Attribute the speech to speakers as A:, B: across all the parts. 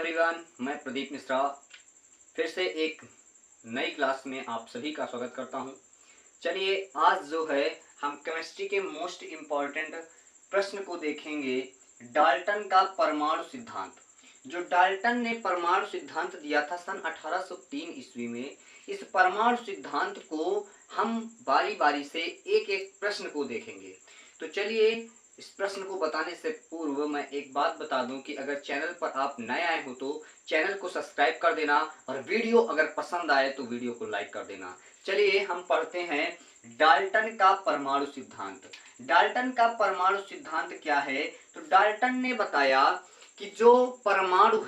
A: Everyone, मैं प्रदीप मिश्रा फिर से एक नई क्लास में आप सभी का स्वागत करता हूं। चलिए आज जो है हम केमिस्ट्री के मोस्ट इम्पॉर्टेंट प्रश्न को देखेंगे। डाल्टन का परमाणु सिद्धांत। जो डाल्टन ने परमाणु सिद्धांत दिया था सन 1803 ईस्वी में, इस परमाणु सिद्धांत को हम बारी बारी से एक एक प्रश्न को देखेंगे। तो चलिए इस प्रश्न को बताने से पूर्व मैं एक बात बता दूं कि अगर चैनल पर आप नए आए हो तो चैनल को सब्सक्राइब कर देना और वीडियो अगर पसंद आए तो वीडियो को लाइक कर देना। चलिए हम पढ़ते हैं डाल्टन का परमाणु सिद्धांत। डाल्टन का परमाणु सिद्धांत क्या है? तो डाल्टन ने बताया कि जो परमाणु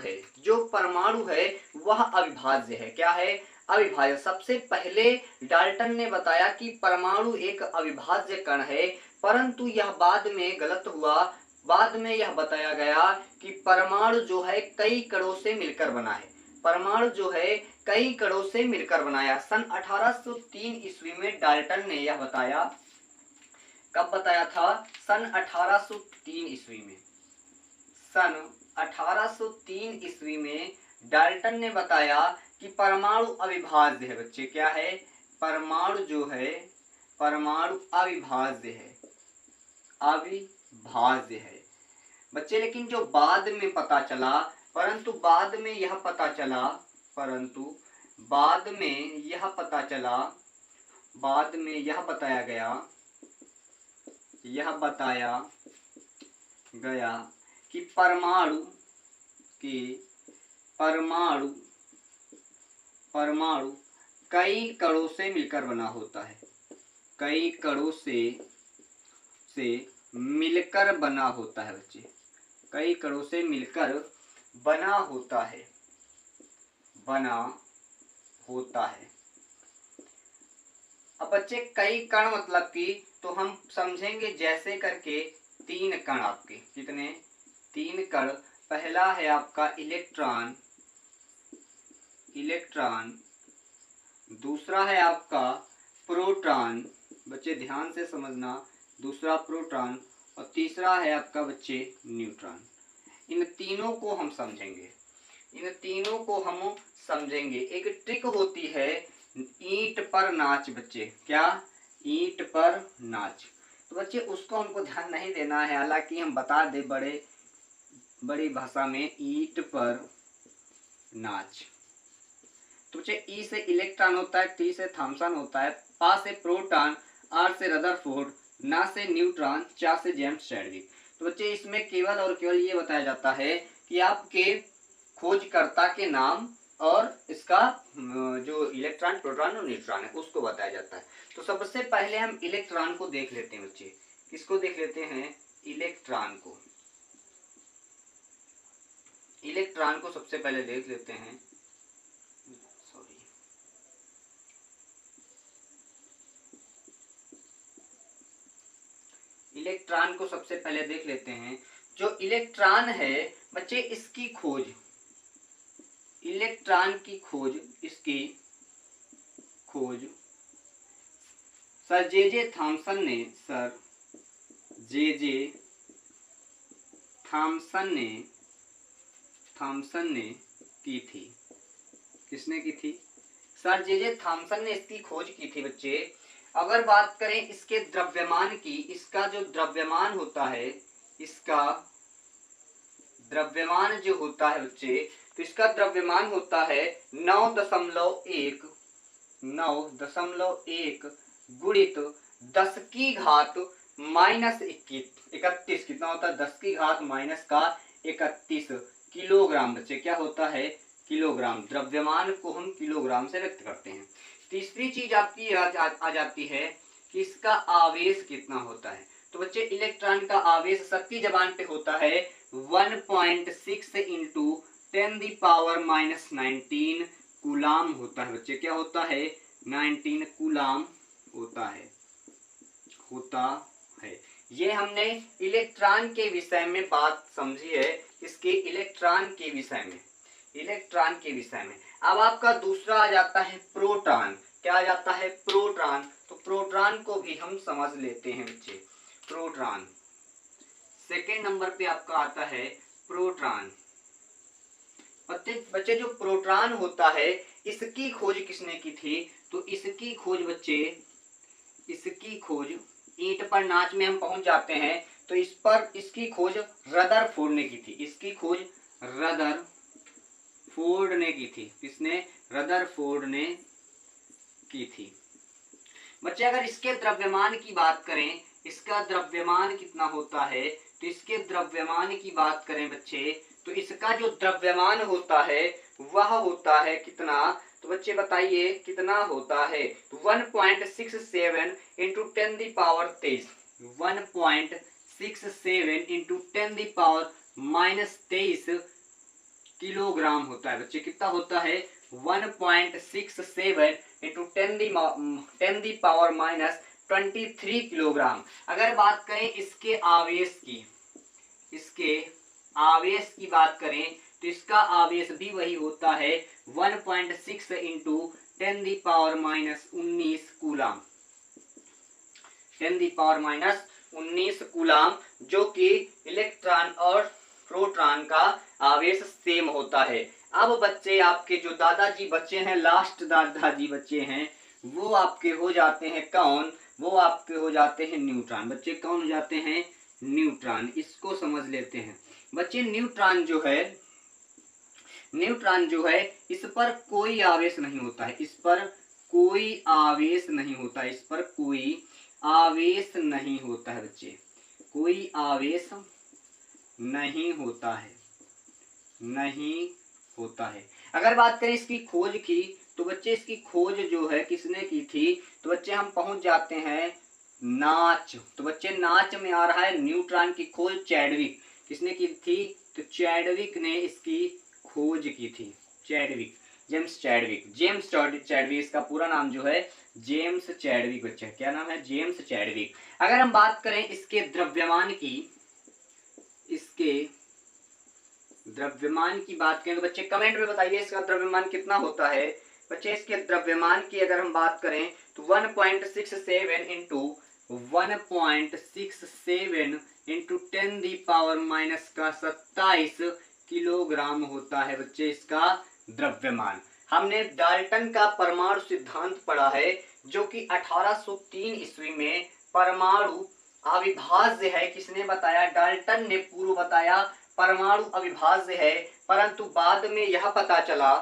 A: है वह अविभाज्य है। क्या है? अविभाज्य। सबसे पहले डाल्टन ने बताया कि परमाणु एक अविभाज्य कण है, परंतु यह बाद में गलत हुआ। बाद में यह बताया गया कि परमाणु जो है कई कणों से मिलकर बना है। परमाणु जो है कई कणों से मिलकर बनाया। सन 1803 ईस्वी में डाल्टन ने यह बताया। कब बताया था? सन 1803 ईस्वी में। सन 1803 ईस्वी में डाल्टन ने बताया कि परमाणु अविभाज्य है। बच्चे क्या है? परमाणु जो है परमाणु अविभाज्य है। अविभाज्य है बच्चे। लेकिन जो बाद में पता चला, परंतु बाद में यह बताया गया कि परमाणु कई कणों से मिलकर बना होता है। कई कणों से मिलकर बना होता है बच्चे। कई कणों से मिलकर बना होता है। अब बच्चे कई कण मतलब कि तो हम समझेंगे जैसे करके 3 कण आपके। कितने? 3 कण। पहला है आपका इलेक्ट्रॉन। दूसरा है आपका प्रोटॉन। बच्चे ध्यान से समझना, दूसरा प्रोटॉन और तीसरा है आपका बच्चे न्यूट्रॉन। इन तीनों को हम समझेंगे। एक ट्रिक होती है ईंट पर नाच। बच्चे क्या? ईंट पर नाच। तो बच्चे उसको हमको ध्यान नहीं देना है, हालांकि हम बता दे बड़ी भाषा में ईंट पर नाच। तो बच्चे ई से इलेक्ट्रॉन होता है, टी से थॉमसन होता है, पा से प्रोटॉन, आर से रदरफोर्ड, ना से न्यूट्रॉन, चा से जेम्स चैडविक। तो बच्चे इसमें केवल और केवल ये बताया जाता है कि आपके खोजकर्ता के नाम और इसका जो इलेक्ट्रॉन, प्रोटॉन और न्यूट्रॉन है उसको बताया जाता है। तो सबसे पहले हम इलेक्ट्रॉन को देख लेते हैं बच्चे। किसको देख लेते हैं? इलेक्ट्रॉन को सबसे पहले देख लेते हैं। इलेक्ट्रॉन को सबसे पहले देख लेते हैं। जो इलेक्ट्रॉन है बच्चे, इसकी खोज, इलेक्ट्रॉन की खोज, इसकी खोज सर जे थॉमसन ने की थी। किसने की थी? सर जे थॉमसन ने इसकी खोज की थी बच्चे। अगर बात करें इसके द्रव्यमान की, इसका जो द्रव्यमान होता है, इसका द्रव्यमान जो होता है बच्चे, तो इसका द्रव्यमान होता है 9.1 गुणित 10 की घात माइनस 31। कितना होता है? 10 की घात माइनस का 31 किलोग्राम। बच्चे क्या होता है? किलोग्राम। द्रव्यमान को हम किलोग्राम से व्यक्त करते हैं। तीसरी चीज आपकी आ जाती है कि इसका आवेश कितना होता है। तो बच्चे इलेक्ट्रॉन का आवेश शक्ति जबान पे होता है 1.6 इंटू 10⁻⁻19 कूलाम होता है। बच्चे क्या होता है? 19 कूलाम होता है। ये हमने इलेक्ट्रॉन के विषय में बात समझी है, इसके इलेक्ट्रॉन के विषय में। अब आपका दूसरा आ जाता है प्रोटॉन। क्या आ जाता है? प्रोटॉन। तो प्रोटॉन को भी हम समझ लेते हैं बच्चे। प्रोटॉन सेकेंड नंबर पे आपका आता है प्रोटॉन। बच्चे जो प्रोटॉन होता है इसकी खोज किसने की थी? तो इसकी खोज बच्चे, इसकी खोज ईंट पर नाच में हम पहुंच जाते हैं तो इस पर इसकी खोज रदरफोर्ड ने की थी। इसकी खोज रदरफोर्ड ने की थी। किसने? रदरफोर्ड ने की थी। बच्चे अगर इसके द्रव्यमान की बात करें, इसका द्रव्यमान कितना होता है? तो इसके द्रव्यमान की बात करें बच्चे तो इसका जो द्रव्यमान होता है वह होता है कितना? तो बच्चे बताइए कितना होता है? तो 1.67 into 10 the power 23, 1.67 into 10 the power -23 kilogram होता है। बच्चे कितना होता है? 1.67 इंटू 10 दी पावर -23 किलोग्राम। अगर बात करें इसके आवेश की, इसके आवेश की बात करें तो इसका आवेश भी वही होता है 1.6 into 10 the power -19 coulomb, 10 the power -19 coulomb, जो कि इलेक्ट्रॉन और प्रोटॉन का आवेश सेम होता है। अब बच्चे आपके जो दादाजी बच्चे हैं, लास्ट दादाजी बच्चे हैं, वो आपके हो जाते हैं कौन? वो आपके हो जाते हैं न्यूट्रॉन। बच्चे कौन हो जाते हैं? न्यूट्रॉन। इसको समझ लेते हैं बच्चे। न्यूट्रॉन जो है, न्यूट्रॉन जो है इस पर कोई आवेश नहीं होता है, इस पर कोई आवेश नहीं होता है, इस पर कोई आवेश नहीं होता है बच्चे, कोई आवेश नहीं होता है, नहीं होता है। अगर बात करें इसकी खोज की तो बच्चे इसकी खोज जो है किसने की थी? तो बच्चे हम पहुंच जाते हैं नाच। तो बच्चे नाच में आ रहा है न्यूट्रॉन की खोज चैडविक। किसने की थी? तो चैडविक ने इसकी खोज की थी। Chadwick, James Chadwick, James Chadwick, इसका पूरा नाम जो है जेम्स चैडविक। बच्चे क्या नाम है? James Chadwick. अगर हम बात करें इसके द्रव्यमान की, इसके द्रव्यमान की बात करें तो बच्चे कमेंट में बताइए इसका द्रव्यमान कितना होता है। बच्चे इसके द्रव्यमान की अगर हम बात करें तो 1.67 into 1.67 into 10 the power -27 kilogram होता है बच्चे इसका द्रव्यमान। हमने डाल्टन का परमाणु सिद्धांत पढ़ा है जो कि 1803 ईस्वी में परमाणु अविभाज्य है। किसने बताया? डाल्टन ने पूर्व बताया परमाणु अविभाज्य है, परंतु बाद में यह पता चला,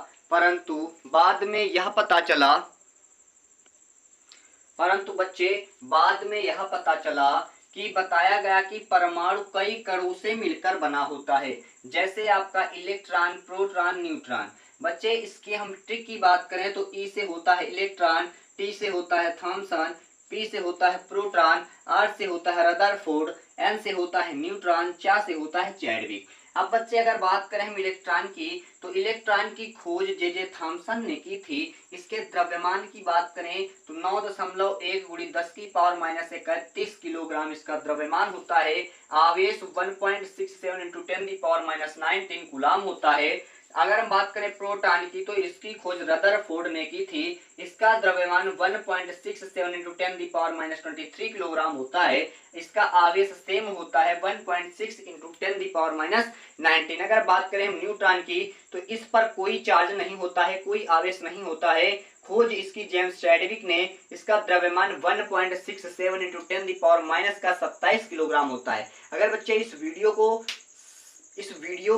A: परंतु बच्चे बाद में यह पता चला कि बताया गया कि परमाणु कई कणों से मिलकर बना होता है, जैसे आपका इलेक्ट्रॉन, प्रोटॉन, न्यूट्रॉन। बच्चे इसकी हम ट्रिक की बात करें तो ई से होता है इलेक्ट्रॉन, टी से होता है थॉमसन, पी से होता है प्रोटॉन, आर से होता है रदरफोर्ड, एन से होता है न्यूट्रॉन, चा से होता है चैडविक। अब बच्चे अगर बात करें हम इलेक्ट्रॉन की तो इलेक्ट्रॉन की खोज जे थॉमसन ने की थी। इसके द्रव्यमान की बात करें तो 9.1 × 10 की पावर -31 किलोग्राम इसका द्रव्यमान होता है। आवेश 1.67 इंटू 10 दी पावर -19 कूलाम होता है। अगर हम बात करें प्रोटॉन की तो इसकी खोज रदरफोर्ड ने की थी। इसका द्रव्यमान 1.67 इंटू 10 दी पावर -23 किलोग्राम होता है। इसका आवेश सेम होता है 1.6 इंटू 10 दी पावर -19। अगर बात करें हम न्यूट्रॉन की तो इस पर कोई चार्ज नहीं होता है, कोई आवेश नहीं होता है। खोज इसकी जेम्स चैडविक ने। इसका द्रव्यमान 1.67 इंटू 10 दी पावर -27 किलोग्राम होता है। अगर बच्चे इस वीडियो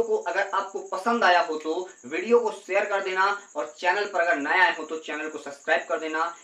A: को अगर आपको पसंद आया हो तो वीडियो को शेयर कर देना और चैनल पर अगर नया आए हो तो चैनल को सब्सक्राइब कर देना।